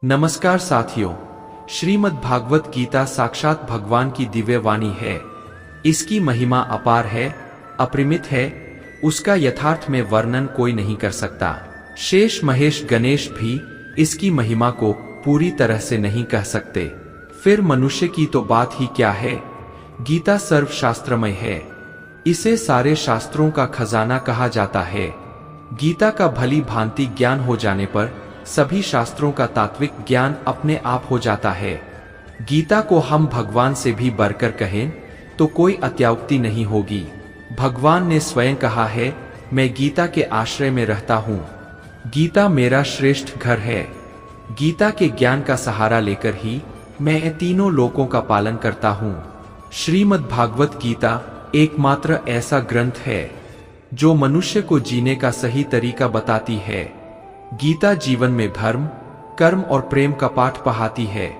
नमस्कार साथियों, श्रीमद् भागवत गीता साक्षात भगवान की दिव्य वाणी है। इसकी महिमा अपार है, अपरिमित है, उसका यथार्थ में वर्णन कोई नहीं कर सकता। शेष महेश गणेश भी इसकी महिमा को पूरी तरह से नहीं कह सकते, फिर मनुष्य की तो बात ही क्या है। गीता सर्वशास्त्रमय है, इसे सारे शास्त्रों का खजाना कहा जाता है। गीता का भली भांति ज्ञान हो जाने पर सभी शास्त्रों का तात्विक ज्ञान अपने आप हो जाता है। गीता को हम भगवान से भी बढ़कर कहें तो कोई अत्याउक्ति नहीं होगी। भगवान ने स्वयं कहा है, मैं गीता के आश्रय में रहता हूँ, गीता मेरा श्रेष्ठ घर है। गीता के ज्ञान का सहारा लेकर ही मैं तीनों लोकों का पालन करता हूँ। श्रीमद् भागवत गीता एकमात्र ऐसा ग्रंथ है जो मनुष्य को जीने का सही तरीका बताती है। गीता जीवन में धर्म, कर्म और प्रेम का पाठ पढ़ाती है।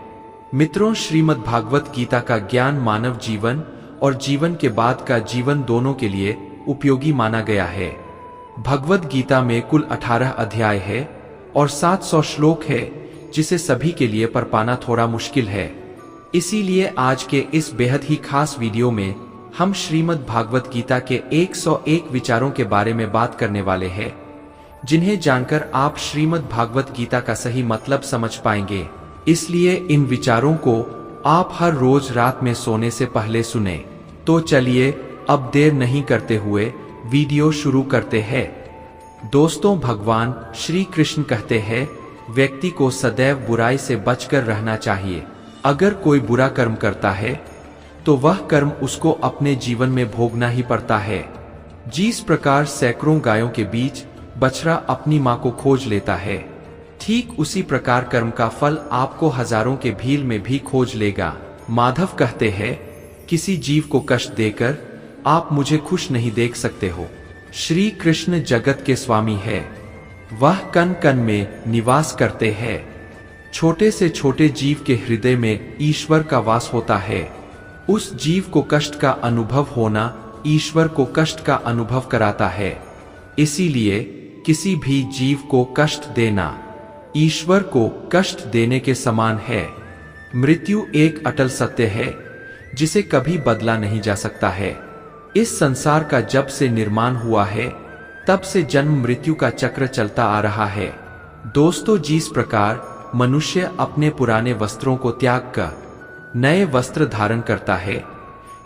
मित्रों, श्रीमद् भागवत गीता का ज्ञान मानव जीवन और जीवन के बाद का जीवन दोनों के लिए उपयोगी माना गया है। भगवद गीता में कुल 18 अध्याय है और 700 श्लोक है, जिसे सभी के लिए पढ़ पाना थोड़ा मुश्किल है। इसीलिए आज के इस बेहद ही खास वीडियो में हम श्रीमद् भागवत गीता के 101 विचारों के बारे में बात करने वाले हैं, जिन्हें जानकर आप श्रीमद् भागवत गीता का सही मतलब समझ पाएंगे। इसलिए इन विचारों को आप हर रोज रात में सोने से पहले सुने। तो चलिए अब देर नहीं करते हुए वीडियो शुरू करते हैं। दोस्तों, भगवान श्री कृष्ण कहते हैं, व्यक्ति को सदैव बुराई से बचकर रहना चाहिए। अगर कोई बुरा कर्म करता है तो वह कर्म उसको अपने जीवन में भोगना ही पड़ता है। जिस प्रकार सैकड़ों गायों के बीच बछड़ा अपनी मां को खोज लेता है, ठीक उसी प्रकार कर्म का फल आपको हजारों के भीड़ में भी खोज लेगा। माधव कहते हैं, किसी जीव को कष्ट देकर आप मुझे खुश नहीं देख सकते हो। श्री कृष्ण जगत के स्वामी है, वह कण कण में निवास करते हैं। छोटे से छोटे जीव के हृदय में ईश्वर का वास होता है। उस जीव को कष्ट का अनुभव होना ईश्वर को कष्ट का अनुभव कराता है। इसीलिए किसी भी जीव को कष्ट देना ईश्वर को कष्ट देने के समान है। मृत्यु एक अटल सत्य है, जिसे कभी बदला नहीं जा सकता है। इस संसार का जब से निर्माण हुआ है, तब से जन्म मृत्यु का चक्र चलता आ रहा है। दोस्तों, जिस प्रकार मनुष्य अपने पुराने वस्त्रों को त्याग कर नए वस्त्र धारण करता है,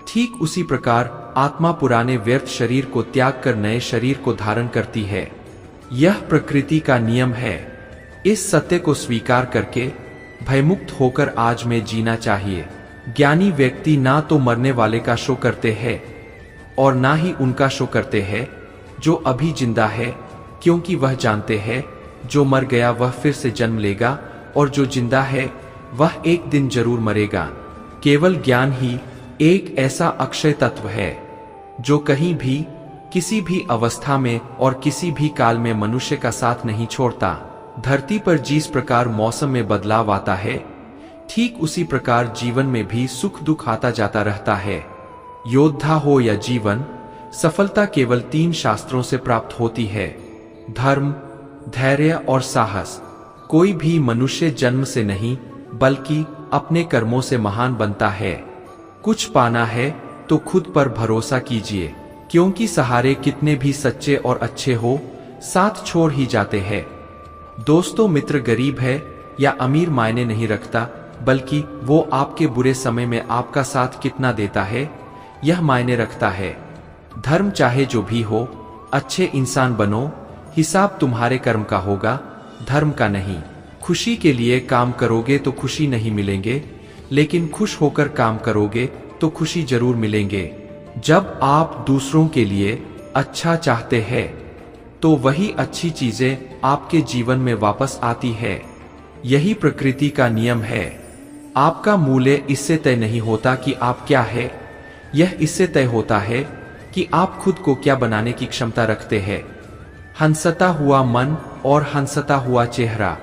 ठीक उसी प्रकार आत्मा पुराने व्यर्थ शरीर को त्याग कर नए शरीर को धारण करती है। यह प्रकृति का नियम है। इस सत्य को स्वीकार करके भयमुक्त होकर आज में जीना चाहिए। ज्ञानी व्यक्ति ना तो मरने वाले का शोक करते हैं और ना ही उनका शोक करते हैं जो अभी जिंदा है, क्योंकि वह जानते हैं जो मर गया वह फिर से जन्म लेगा और जो जिंदा है वह एक दिन जरूर मरेगा। केवल ज्ञान ही एक ऐसा अक्षय तत्व है जो कहीं भी, किसी भी अवस्था में और किसी भी काल में मनुष्य का साथ नहीं छोड़ता। धरती पर जिस प्रकार मौसम में बदलाव आता है, ठीक उसी प्रकार जीवन में भी सुख दुख आता जाता रहता है। योद्धा हो या जीवन, सफलता केवल 3 शास्त्रों से प्राप्त होती है: धर्म, धैर्य और साहस। कोई भी मनुष्य जन्म से नहीं बल्कि अपने कर्मों से महान बनता है। कुछ पाना है तो खुद पर भरोसा कीजिए, क्योंकि सहारे कितने भी सच्चे और अच्छे हो, साथ छोड़ ही जाते हैं। दोस्तों, मित्र गरीब है या अमीर मायने नहीं रखता, बल्कि वो आपके बुरे समय में आपका साथ कितना देता है, यह मायने रखता है। धर्म चाहे जो भी हो, अच्छे इंसान बनो, हिसाब तुम्हारे कर्म का होगा, धर्म का नहीं। खुशी के लिए काम करोगे तो खुशी नहीं मिलेंगे, लेकिन खुश होकर काम करोगे तो खुशी जरूर मिलेंगे। जब आप दूसरों के लिए अच्छा चाहते हैं तो वही अच्छी चीजें आपके जीवन में वापस आती है। यही प्रकृति का नियम है। आपका मूल्य इससे तय नहीं होता कि आप क्या है, यह इससे तय होता है कि आप खुद को क्या बनाने की क्षमता रखते हैं। हंसता हुआ मन और हंसता हुआ चेहरा,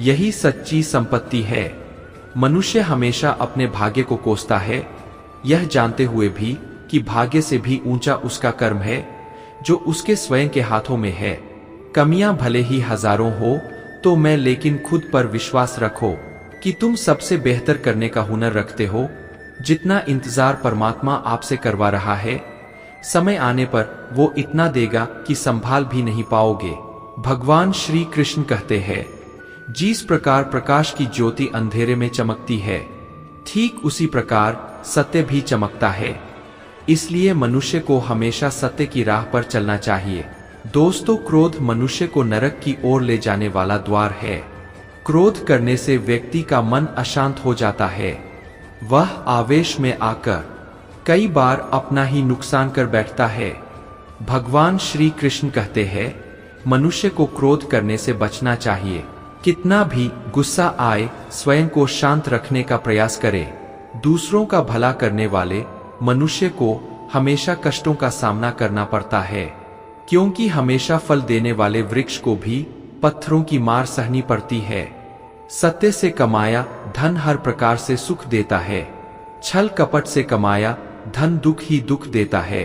यही सच्ची संपत्ति है। मनुष्य हमेशा अपने भाग्य को कोसता है, यह जानते हुए भी कि भाग्य से भी ऊंचा उसका कर्म है जो उसके स्वयं के हाथों में है। कमियां भले ही हजारों हो तो मैं, लेकिन खुद पर विश्वास रखो कि तुम सबसे बेहतर करने का हुनर रखते हो। जितना इंतजार परमात्मा आपसे करवा रहा है, समय आने पर वो इतना देगा कि संभाल भी नहीं पाओगे। भगवान श्री कृष्ण कहते हैं, जिस प्रकार प्रकाश की ज्योति अंधेरे में चमकती है, ठीक उसी प्रकार सत्य भी चमकता है। इसलिए मनुष्य को हमेशा सत्य की राह पर चलना चाहिए। दोस्तों, क्रोध मनुष्य को नरक की ओर ले जाने वाला द्वार है। क्रोध करने से व्यक्ति का मन अशांत हो जाता है। वह आवेश में आकर कई बार अपना ही नुकसान कर बैठता है। भगवान श्री कृष्ण कहते हैं, मनुष्य को क्रोध करने से बचना चाहिए। कितना भी गुस्सा आए, स्वयं को शांत रखने का प्रयास करे। दूसरों का भला करने वाले मनुष्य को हमेशा कष्टों का सामना करना पड़ता है, क्योंकि हमेशा फल देने वाले वृक्ष को भी पत्थरों की मार सहनी पड़ती है। सत्य से कमाया धन हर प्रकार से सुख देता है। छल कपट से कमाया धन दुख ही दुख देता है।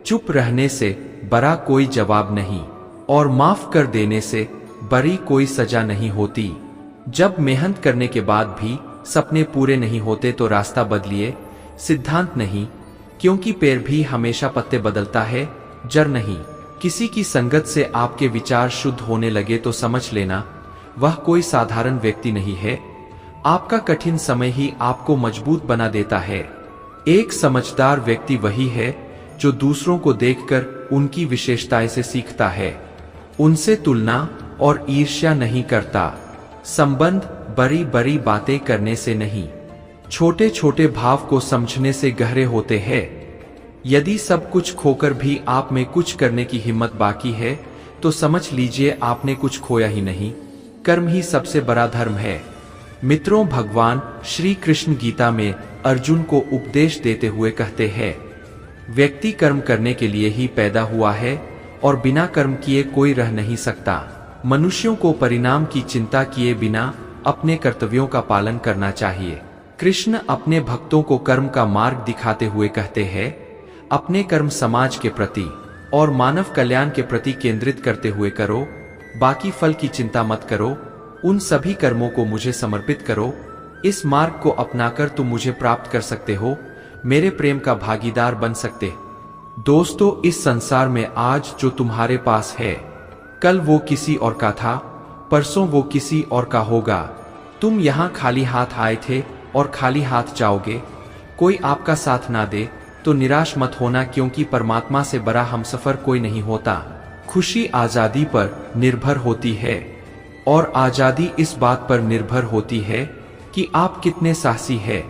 चुप रहने से बड़ा कोई जवाब नहीं, और माफ कर देने से बड़ी कोई सजा नहीं होती। जब मेहनत करने के बाद भी सपने पूरे नहीं होते तो रास्ता बदलिए, सिद्धांत नहीं, क्योंकि पेड़ भी हमेशा पत्ते बदलता है, जड़ नहीं। किसी की संगत से आपके विचार शुद्ध होने लगे तो समझ लेना वह कोई साधारण व्यक्ति नहीं है। आपका कठिन समय ही आपको मजबूत बना देता है। एक समझदार व्यक्ति वही है जो दूसरों को देखकर उनकी विशेषताएं से सीखता है, उनसे तुलना और ईर्ष्या नहीं करता। संबंध बड़ी बड़ी बातें करने से नहीं, छोटे छोटे भाव को समझने से गहरे होते हैं। यदि सब कुछ खोकर भी आप में कुछ करने की हिम्मत बाकी है, तो समझ लीजिए आपने कुछ खोया ही नहीं। कर्म ही सबसे बड़ा धर्म है। मित्रों, भगवान श्री कृष्ण गीता में अर्जुन को उपदेश देते हुए कहते हैं, व्यक्ति कर्म करने के लिए ही पैदा हुआ है और बिना कर्म किए कोई रह नहीं सकता। मनुष्यों को परिणाम की चिंता किए बिना अपने कर्तव्यों का पालन करना चाहिए। कृष्ण अपने भक्तों को कर्म का मार्ग दिखाते हुए कहते हैं, अपने कर्म समाज के प्रति और मानव कल्याण के प्रति केंद्रित करते हुए करो। बाकी फल की चिंता मत करो। उन सभी कर्मों को मुझे समर्पित करो। इस मार्ग को अपनाकर तुम मुझे प्राप्त कर सकते हो, मेरे प्रेम का भागीदार बन सकते। दोस्तों, इस संसार में आज जो तुम्हारे पास है, कल वो किसी और का था, परसों वो किसी और का होगा। तुम यहाँ खाली हाथ आए थे और खाली हाथ जाओगे। कोई आपका साथ ना दे तो निराश मत होना, क्योंकि परमात्मा से बड़ा हमसफर कोई नहीं होता। खुशी आजादी पर निर्भर होती है, और आजादी इस बात पर निर्भर होती है कि आप कितने साहसी हैं।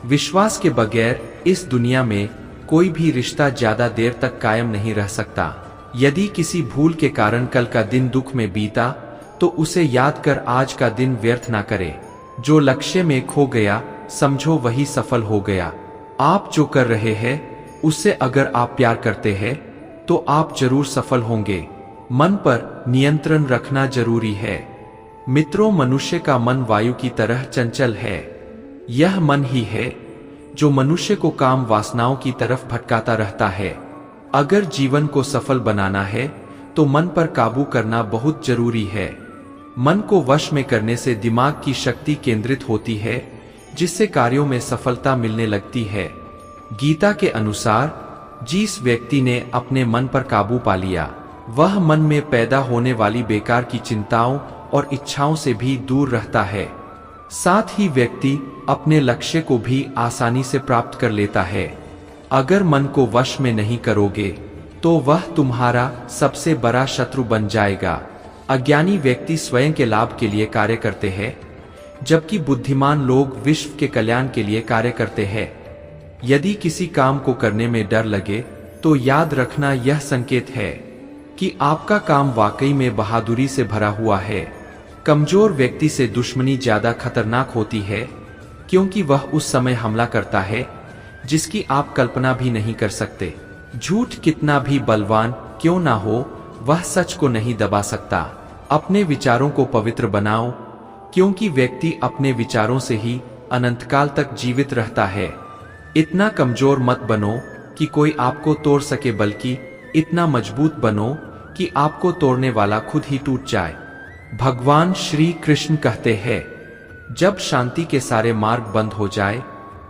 विश्वास के बगैर इस दुनिया में कोई भी रिश्ता ज्यादा देर तक कायम नहीं रह सकता। यदि किसी भूल के कारण कल का दिन दुख में बीता, तो उसे याद कर आज का दिन व्यर्थ ना करे। जो लक्ष्य में खो गया, समझो वही सफल हो गया। आप जो कर रहे हैं, उससे अगर आप प्यार करते हैं, तो आप जरूर सफल होंगे। मन पर नियंत्रण रखना जरूरी है। मित्रों, मनुष्य का मन वायु की तरह चंचल है। यह मन ही है जो मनुष्य को काम वासनाओं की तरफ भटकाता रहता है। अगर जीवन को सफल बनाना है, तो मन पर काबू करना बहुत जरूरी है। मन को वश में करने से दिमाग की शक्ति केंद्रित होती है, जिससे कार्यों में सफलता मिलने लगती है। गीता के अनुसार, जिस व्यक्ति ने अपने मन पर काबू पा लिया, वह मन में पैदा होने वाली बेकार की चिंताओं और इच्छाओं से भी दूर रहता है। साथ ही व्यक्ति अपने लक्ष्य को भी आसानी से प्राप्त कर लेता है। अगर मन को वश में नहीं करोगे, तो वह तुम्हारा सबसे बड़ा शत्रु बन जाएगा। अज्ञानी व्यक्ति स्वयं के लाभ के लिए कार्य करते हैं, जबकि बुद्धिमान लोग विश्व के कल्याण के लिए कार्य करते हैं। यदि किसी काम को करने में डर लगे, तो याद रखना यह संकेत है कि आपका काम वाकई में बहादुरी से भरा हुआ है। कमजोर व्यक्ति से दुश्मनी ज्यादा खतरनाक होती है, क्योंकि वह उस समय हमला करता है जिसकी आप कल्पना भी नहीं कर सकते। झूठ कितना भी बलवान क्यों ना हो, वह सच को नहीं दबा सकता। अपने विचारों को पवित्र बनाओ, क्योंकि व्यक्ति अपने विचारों से ही अनंतकाल तक जीवित रहता है। इतना कमजोर मत बनो कि कोई आपको तोड़ सके, बल्कि इतना मजबूत बनो कि आपको तोड़ने वाला खुद ही टूट जाए। भगवान श्री कृष्ण कहते हैं, जब शांति के सारे मार्ग बंद हो जाए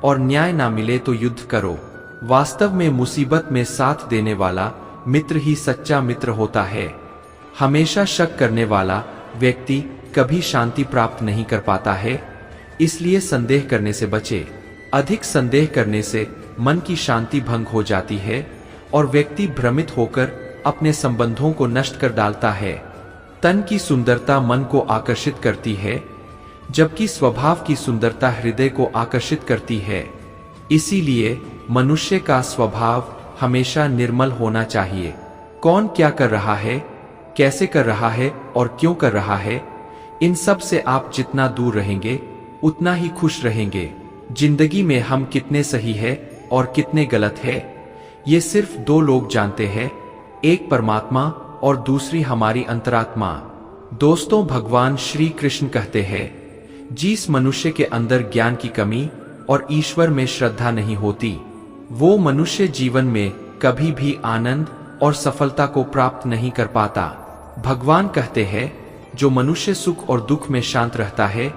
और न्याय ना मिले तो युद्ध करो। वास्तव में मुसीबत में साथ देने वाला मित्र ही सच्चा मित्र होता है। हमेशा शक करने वाला व्यक्ति कभी शांति प्राप्त नहीं कर पाता है। इसलिए संदेह करने से बचे। अधिक संदेह करने से मन की शांति भंग हो जाती है और व्यक्ति भ्रमित होकर अपने संबंधों को नष्ट कर डालता है। तन की सुंदरता मन को आकर्षित करती है, जबकि स्वभाव की सुंदरता हृदय को आकर्षित करती है। इसीलिए मनुष्य का स्वभाव हमेशा निर्मल होना चाहिए। कौन क्या कर रहा है, कैसे कर रहा है और क्यों कर रहा है, इन सब से आप जितना दूर रहेंगे उतना ही खुश रहेंगे। जिंदगी में हम कितने सही है और कितने गलत है, ये सिर्फ दो लोग जानते हैं, एक परमात्मा और दूसरी हमारी अंतरात्मा। दोस्तों, भगवान श्री कृष्ण कहते हैं, जिस मनुष्य के अंदर ज्ञान की कमी और ईश्वर में श्रद्धा नहीं होती, वो मनुष्य जीवन में कभी भी आनंद और सफलता को प्राप्त नहीं कर पाता। भगवान कहते हैं, जो मनुष्य सुख और दुख में शांत रहता है,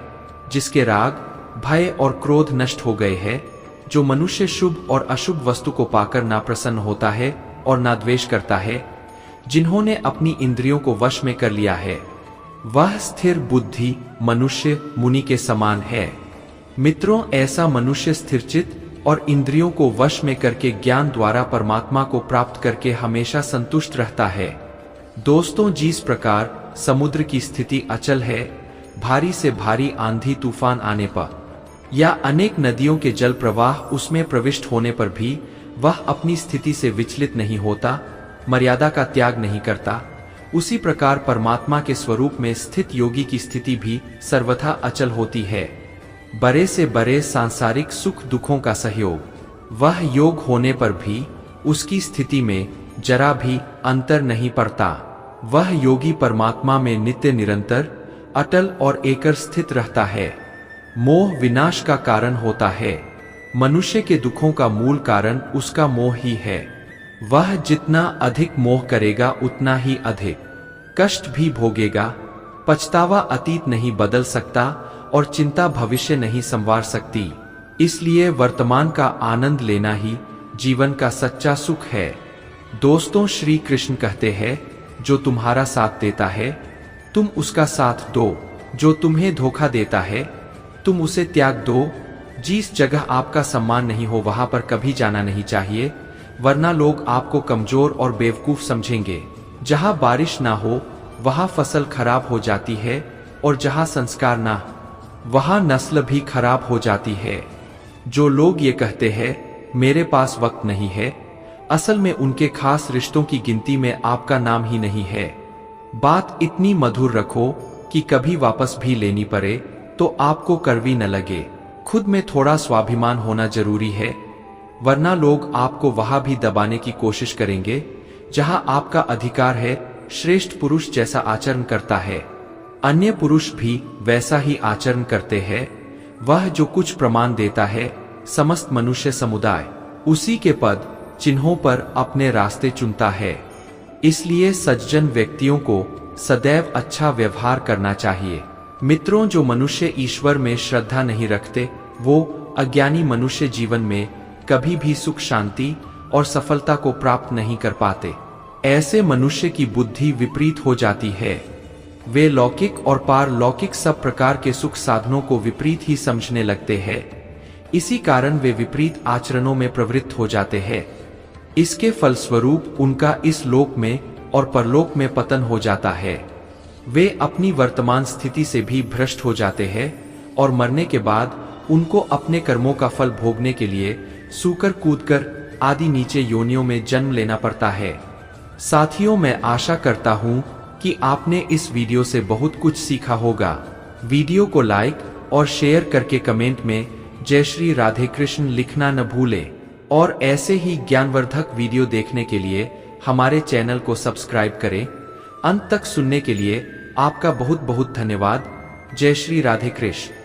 जिसके राग, भय और क्रोध नष्ट हो गए हैं, जो मनुष्य शुभ और अशुभ वस्तु को पाकर ना प्रसन्न होता है और ना द्वेष करता है, जिन्होंने अपनी इंद्रियों को वश में कर लिया है, वह स्थिर बुद्धि मनुष्य मुनि के समान है। मित्रों, ऐसा मनुष्य स्थिरचित्त और इंद्रियों को वश में करके ज्ञान द्वारा परमात्मा को प्राप्त करके हमेशा संतुष्ट रहता है। दोस्तों, जिस प्रकार समुद्र की स्थिति अचल है, भारी से भारी आंधी तूफान आने पर या अनेक नदियों के जल प्रवाह उसमें प्रविष्ट होने पर भी वह अपनी स्थिति से विचलित नहीं होता, मर्यादा का त्याग नहीं करता, उसी प्रकार परमात्मा के स्वरूप में स्थित योगी की स्थिति भी सर्वथा अचल होती है। बड़े से बड़े सांसारिक सुख दुखों का सहयोग, वह योग होने पर भी उसकी स्थिति में जरा भी अंतर नहीं पड़ता। वह योगी परमात्मा में नित्य निरंतर अटल और एकर स्थित रहता है। मोह विनाश का कारण होता है। मनुष्य के दुखों का मूल कारण उसका मोह ही है। वह जितना अधिक मोह करेगा उतना ही अधिक कष्ट भी भोगेगा। पछतावा अतीत नहीं बदल सकता और चिंता भविष्य नहीं संवार सकती। इसलिए वर्तमान का आनंद लेना ही जीवन का सच्चा सुख है। दोस्तों, श्री कृष्ण कहते हैं, जो तुम्हारा साथ देता है तुम उसका साथ दो, जो तुम्हें धोखा देता है तुम उसे त्याग दो। जिस जगह आपका सम्मान नहीं हो वहां पर कभी जाना नहीं चाहिए, वरना लोग आपको कमजोर और बेवकूफ समझेंगे। जहां बारिश ना हो वहां फसल खराब हो जाती है और जहां संस्कार ना वहां नस्ल भी खराब हो जाती है। जो लोग ये कहते हैं मेरे पास वक्त नहीं है, असल में उनके खास रिश्तों की गिनती में आपका नाम ही नहीं है। बात इतनी मधुर रखो कि कभी वापस भी लेनी पड़े तो आपको कड़वी न लगे। खुद में थोड़ा स्वाभिमान होना जरूरी है, वरना लोग आपको वहां भी दबाने की कोशिश करेंगे जहां आपका अधिकार है। श्रेष्ठ पुरुष जैसा आचरण करता है, अन्य पुरुष भी वैसा ही आचरण करते हैं। वह जो कुछ प्रमाण देता है, समस्त मनुष्य समुदाय उसी के पद चिन्हों पर अपने रास्ते चुनता है। इसलिए सज्जन व्यक्तियों को सदैव अच्छा व्यवहार करना चाहिए। मित्रों, जो मनुष्य ईश्वर में श्रद्धा नहीं रखते, वो अज्ञानी मनुष्य जीवन में कभी भी सुख शांति और सफलता को प्राप्त नहीं कर पाते। ऐसे मनुष्य की बुद्धि विपरीत हो जाती है। वे लौकिक और पारलौकिक सब प्रकार के सुख साधनों को विपरीत ही समझने लगते हैं। इसी कारण वे विपरीत आचरणों में प्रवृत्त हो जाते हैं। इसके फलस्वरूप उनका इस लोक में और परलोक में पतन हो जाता है। वे अपनी वर्तमान स्थिति से भी भ्रष्ट हो जाते हैं और मरने के बाद उनको अपने कर्मों का फल भोगने के लिए सूकर कूदकर आदि नीचे योनियों में जन्म लेना पड़ता है। साथियों, मैं आशा करता हूँ कि आपने इस वीडियो से बहुत कुछ सीखा होगा। वीडियो को लाइक और शेयर करके कमेंट में जय श्री राधे कृष्ण लिखना न भूलें और ऐसे ही ज्ञानवर्धक वीडियो देखने के लिए हमारे चैनल को सब्सक्राइब करें। अंत तक सुनने के लिए आपका बहुत बहुत धन्यवाद। जय श्री राधे कृष्ण।